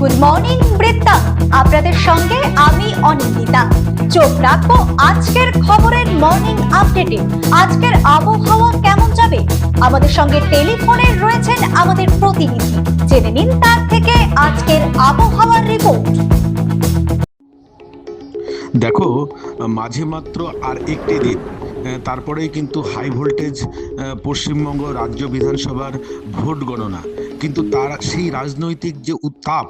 Good morning বৃত্তা, আপনাদের সঙ্গে আমি অনিন্দিতা। চোখ রাখবো আজকের খবরের মর্নিং আপডেটে। আজকের আবহাওয়া কেমন যাবে, আমাদের সঙ্গে টেলিফোনে রয়েছেন আমাদের প্রতিনিধি। জেনে নিন তার থেকে আজকের আবহাওয়ার রিপোর্ট। দেখো, মাঝে মাত্র আর একটি দিন, তারপরেই কিন্তু হাই ভোল্টেজ পশ্চিমবঙ্গ রাজ্য বিধানসভার ভোট গণনা। কিন্তু তার সেই রাজনৈতিক যে উত্তাপ,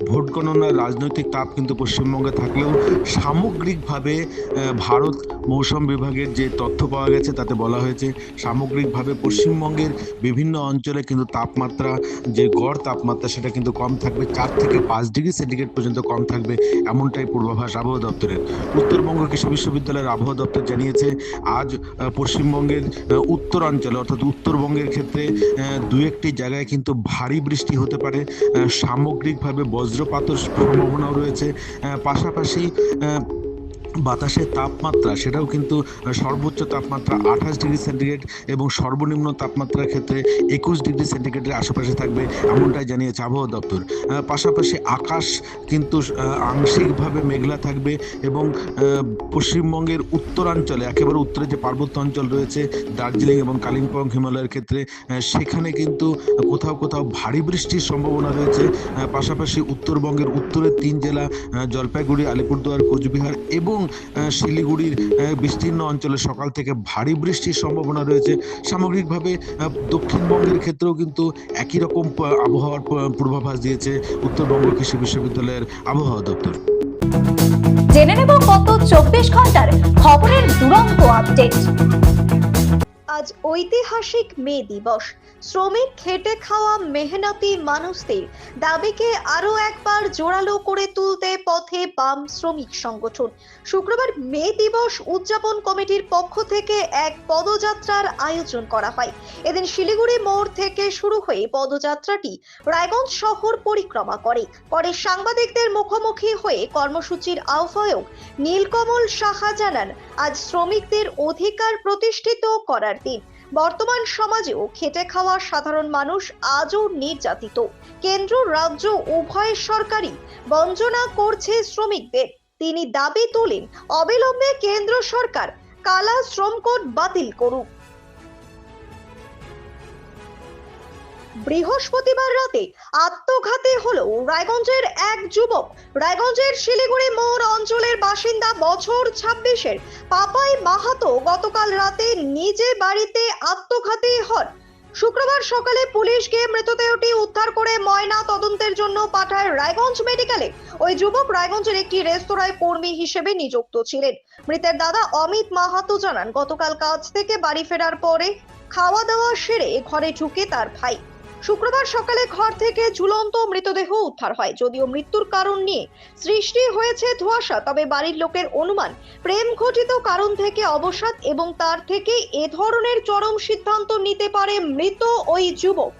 ভোট গণনার রাজনৈতিক তাপ কিন্তু পশ্চিমবঙ্গে থাকলেও সামগ্রিকভাবে ভারত মৌসুম বিভাগের যে তথ্য পাওয়া গেছে তাতে বলা হয়েছে সামগ্রিকভাবে পশ্চিমবঙ্গের বিভিন্ন অঞ্চলে কিন্তু তাপমাত্রা, যে গড় তাপমাত্রা সেটা কিন্তু কম থাকবে, 4 থেকে 5 ডিগ্রি সেন্টিগ্রেড পর্যন্ত কম থাকবে, এমনটাই পূর্বাভাস আবহাওয়া দপ্তরের। উত্তরবঙ্গ কৃষি বিশ্ববিদ্যালয়ের আবহাওয়া দপ্তর জানিয়েছে আজ পশ্চিমবঙ্গের উত্তরাঞ্চলে অর্থাৎ উত্তরবঙ্গের ক্ষেত্রে দু একটি জায়গায় কিন্তু ভারী বৃষ্টি হতে পারে, সামগ্রিকভাবে বজ্রপাতের সম্ভাবনাও রয়েছে। পাশাপাশি বাতাসের তাপমাত্রা সেটাও কিন্তু সর্বোচ্চ তাপমাত্রা 28 ডিগ্রি সেন্টিগ্রেড এবং সর্বনিম্ন তাপমাত্রার ক্ষেত্রে 21 ডিগ্রি সেন্টিগ্রেডের আশেপাশে থাকবে, এমনটাই জানিয়েছে আবহাওয়া দপ্তর। পাশাপাশি আকাশ কিন্তু আংশিকভাবে মেঘলা থাকবে এবং পশ্চিমবঙ্গের উত্তরাঞ্চলে, একেবারে উত্তরে যে পার্বত্য অঞ্চল রয়েছে দার্জিলিং এবং কালিম্পং হিমালয়ের ক্ষেত্রে, সেখানে কিন্তু কোথাও কোথাও ভারী বৃষ্টির সম্ভাবনা রয়েছে। পাশাপাশি উত্তরবঙ্গের উত্তরের 3 জেলা জলপাইগুড়ি, আলিপুরদুয়ার, কোচবিহার এবং শিলিগুড়ির বিস্তীর্ণ অঞ্চলে সকাল থেকে ভারী বৃষ্টির সম্ভাবনা রয়েছে। সামগ্রিকভাবে দক্ষিণবঙ্গের ক্ষেত্রেও কিন্তু একই রকম আবহাওয়ার পূর্বাভাস দিয়েছে উত্তরবঙ্গ কৃষি বিশ্ববিদ্যালয়ের আবহাওয়া দপ্তর। জেনে নেব গত 24 ঘন্টার খবরের দুরন্ত আপডেট। আজ ঐতিহাসিক মে দিবস। শ্রমিক খেটে খাওয়া মেহনতি মানুষদের দাবিকে আরো একবার জোরালো করে তুলতে পথে বাম শ্রমিক সংগঠন। শুক্রবার মে দিবস উদযাপন কমিটির পক্ষ থেকে এক পদযাত্রার আয়োজন করা হয়। এদিন শিলিগুড়ি মোড় থেকে শুরু হয়ে পদযাত্রাটি রায়গঞ্জ শহর পরিক্রমা করে। পরে সাংবাদিকদের মুখোমুখি হয়ে কর্মসূচির আহ্বায়ক নীলকমল সাহা জানান, আজ শ্রমিকদের অধিকার প্রতিষ্ঠিত করার দিন। বর্তমান সমাজেও খেটে খাওয়া সাধারণ মানুষ আজও নির্যাতিত। কেন্দ্র রাজ্য উভয় সরকারই বঞ্চনা করছে শ্রমিকদের। তিনি দাবি তোলেন, অবিলম্বে কেন্দ্র সরকার কালা শ্রম কোড বাতিল করুক। বৃহস্পতিবার রাতে আত্মঘাতী হলো রায়গঞ্জের এক যুবক। রায়গঞ্জের শিলিগুড়ি মোড় অঞ্চলের বাসিন্দা বছর 26-এর পাপাই মাহাতো গতকাল রাতে নিজে বাড়িতে আত্মঘাতী হন। শুক্রবার সকালে পুলিশ গিয়ে মৃতদেহটি উদ্ধার করে ময়না তদন্তের জন্য পাঠায় রায়গঞ্জ মেডিকেলে। ওই যুবক রায়গঞ্জের একটি রেস্তোরাঁয় কর্মী হিসেবে নিযুক্ত ছিলেন। মৃতের দাদা অমিত মাহাতো জানান, গতকাল কাজ থেকে বাড়ি ফেরার পরে খাওয়া দাওয়া সেরে ঘরে ঢুকে তার ভাই। শুক্রবার সকালে ঘর থেকে ঝুলন্ত মৃতদেহ উদ্ধার হয়। যদিও মৃত্যুর কারণ নিয়ে সৃষ্টি হয়েছে ধোঁয়াশা, তবে বাড়ির লোকের অনুমান প্রেম ঘটিত কারণ থেকে অবসাদ এবং তার থেকে এ ধরনের চরম সিদ্ধান্ত নিতে পারে মৃত ওই যুবক।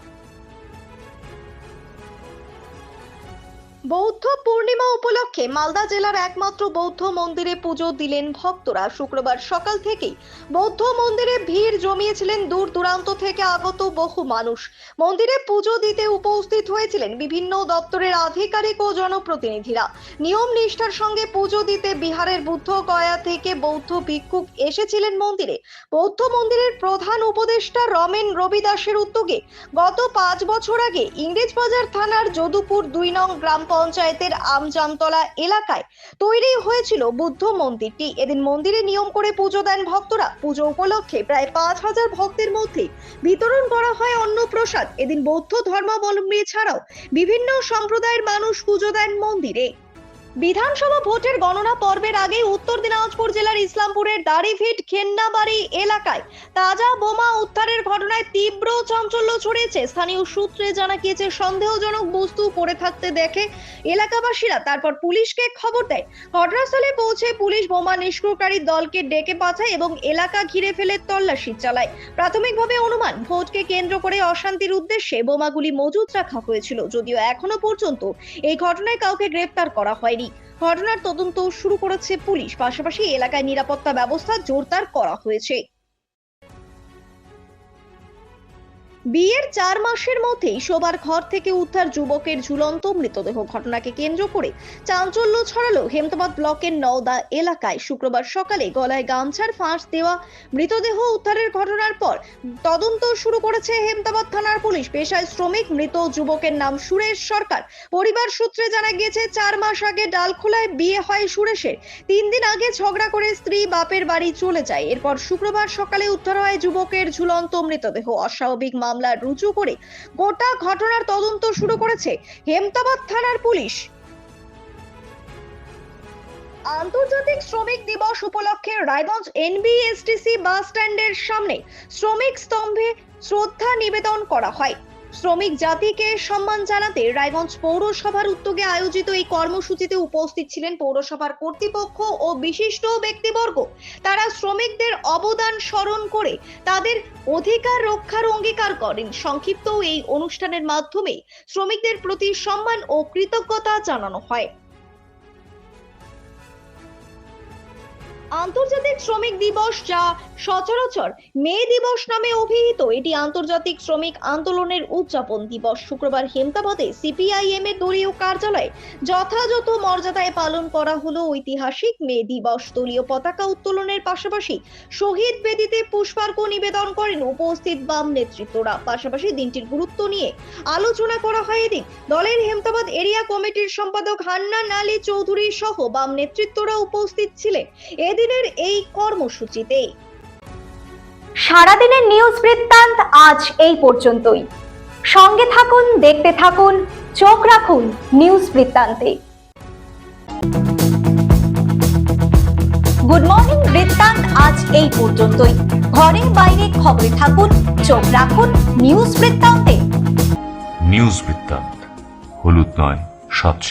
বৌদ্ধ পূর্ণিমা উপলক্ষে মালদা জেলার একমাত্র বৌদ্ধ মন্দিরে পুজো দিলেন ভক্তরা। শুক্রবার সকাল থেকেই বৌদ্ধ মন্দিরে ভিড় জমিয়েছিলেন দূর দূরান্ত থেকে আগত বহু মানুষ। মন্দিরে পুজো দিতে উপস্থিত হয়েছিলেন বিভিন্ন দপ্তরের আধিকারিক ও জনপ্রতিনিধিরা। নিয়ম নিষ্ঠার সঙ্গে পুজো দিতে বিহারের বুদ্ধ গয়া থেকে বৌদ্ধ ভিক্ষুক এসেছিলেন মন্দিরে। বৌদ্ধ মন্দিরের প্রধান উপদেষ্টা রমেন রবিদাসের উদ্যোগে গত 5 বছর আগে ইংরেজবাজার থানার যদুপুর 2 নং গ্রাম পঞ্চায়েতের আমজামতলা এলাকায় তৈরি হয়েছিল বুদ্ধ মন্দিরটি। এদিন মন্দিরে নিয়ম করে পুজো দেন ভক্তরা। পুজো উপলক্ষে প্রায় 5000 ভক্তের মধ্যে বিতরণ করা হয় অন্নপ্রসাদ। এদিন বৌদ্ধ ধর্মাবলম্বী ছাড়াও বিভিন্ন সম্প্রদায়ের মানুষ পুজো দেন মন্দিরে। বিধানসভা ভোটের গণনা পর্বের আগে উত্তর দিনাজপুর জেলার ইসলামপুরের দাড়িভিট খেন্নাবাড়ি এলাকায় তাজা বোমা উদ্ধারের ঘটনায় তীব্র চাঞ্চল্য ছড়িয়েছে। স্থানীয় সূত্রে জানা গিয়েছে, সন্দেহজনক বস্তু পড়ে থাকতে দেখে এলাকাবাসীরা তারপর পুলিশকে খবর দেয়। ঘটনাস্থলে পৌঁছে পুলিশ বোমা নিষ্ক্রিয়কারী দলকে ডেকে পাঠায় এবং এলাকা ঘিরে ফেলে তল্লাশি চালায়। প্রাথমিকভাবে অনুমান, ভোটকে কেন্দ্র করে অশান্তির উদ্দেশ্যে বোমাগুলি মজুত রাখা হয়েছিল। যদিও এখনো পর্যন্ত এই ঘটনায় কাউকে গ্রেফতার করা হয়নি। ঘটনার তদন্ত শুরু করেছে পুলিশ। পাশাপাশি এলাকায় নিরাপত্তা ব্যবস্থা জোরদার করা হয়েছে। বিয়ের 4 মাসের মধ্যেই শোবার ঘর থেকে উদ্ধার যুবকের ঝুলন্ত মৃতদেহ। ঘটনাকে কেন্দ্র করে চাঞ্চল্য ছড়ালো হেমতাবাদ ব্লকের নওদা এলাকায়। শুক্রবার সকালে গলায় গামছার ফাঁস দেওয়া মৃতদেহ উদ্ধারের ঘটনার পর তদন্ত শুরু করেছে হেমতাবাদ থানার পুলিশ। পেশায় শ্রমিক, মৃত যুবকের নাম সুরেশ সরকার। পরিবার সূত্রে জানা গিয়েছে 4 মাস আগে ডালখোলায় বিয়ে হয় সুরেশের। 3 দিন আগে ঝগড়া করে স্ত্রী বাপের বাড়ি চলে যায়। এরপর শুক্রবার সকালে উদ্ধার হয় যুবকের ঝুলন্ত মৃতদেহ। অস্বাভাবিক মামলা রুজু করে গোটা ঘটনার তদন্ত শুরু করেছে হেমতাবাদ থানার পুলিশ। আন্তর্জাতিক শ্রমিক দিবস উপলক্ষে রায়গঞ্জ এনবিএসটিসি বাস স্ট্যান্ডের সামনে শ্রমিক স্তম্ভে শ্রদ্ধা নিবেদন করা হয়। শ্রমিক জাতিকে সম্মান জানাতে রায়গঞ্জ পৌরসভার উদ্যোগে আয়োজিত এই কর্মসূচিতে উপস্থিত ছিলেন পৌরসভার কর্তৃপক্ষ ও বিশিষ্ট ব্যক্তিবর্গ। তারা শ্রমিকদের অবদান স্মরণ করে তাদের অধিকার রক্ষার অঙ্গীকার করেন। সংক্ষিপ্ত এই অনুষ্ঠানের মাধ্যমে শ্রমিকদের প্রতি সম্মান ও কৃতজ্ঞতা জানানো হয়। আন্তর্জাতিক শ্রমিক দিবস, যা সচরাচর মে দিবস নামে অভিহিত, এটি আন্তর্জাতিক শ্রমিক আন্দোলনের উদযাপন দিবস। শুক্রবার হেমতাবাদে সিপিআইএম এর দলীয় কার্যালয়ে যথাযথ মর্যাদায় পালন করা হলো ঐতিহাসিক মে দিবস। দলীয় পতাকা উত্তোলনের পাশাপাশি শহীদ বেদিতে পুষ্পার্ঘ্য নিবেদন করেন উপস্থিত বাম নেতৃত্বরা। পাশাপাশি দিনটির গুরুত্ব নিয়ে আলোচনা করা হয় এদিন। দলের হেমতাবাদ এরিয়া কমিটির সম্পাদক হান্নান আলী চৌধুরী সহ বাম নেতৃত্বরা উপস্থিত ছিলেন এদিনের এই কর্মসূচিতে। সারাদিনের নিউজ বৃত্তান্ত আজ এই পর্যন্তই। সঙ্গে থাকুন, দেখতে থাকুন, চোখ রাখুন নিউজ বৃত্তান্তে। গুড মর্নিং বৃত্তান্ত আজ এই পর্যন্তই। ঘরে বাইরে খবরে থাকুন, চোখ রাখুন নিউজ বৃত্তান্তে। নিউজ বৃত্তান্ত, হলুদ নয়, স্বচ্ছ।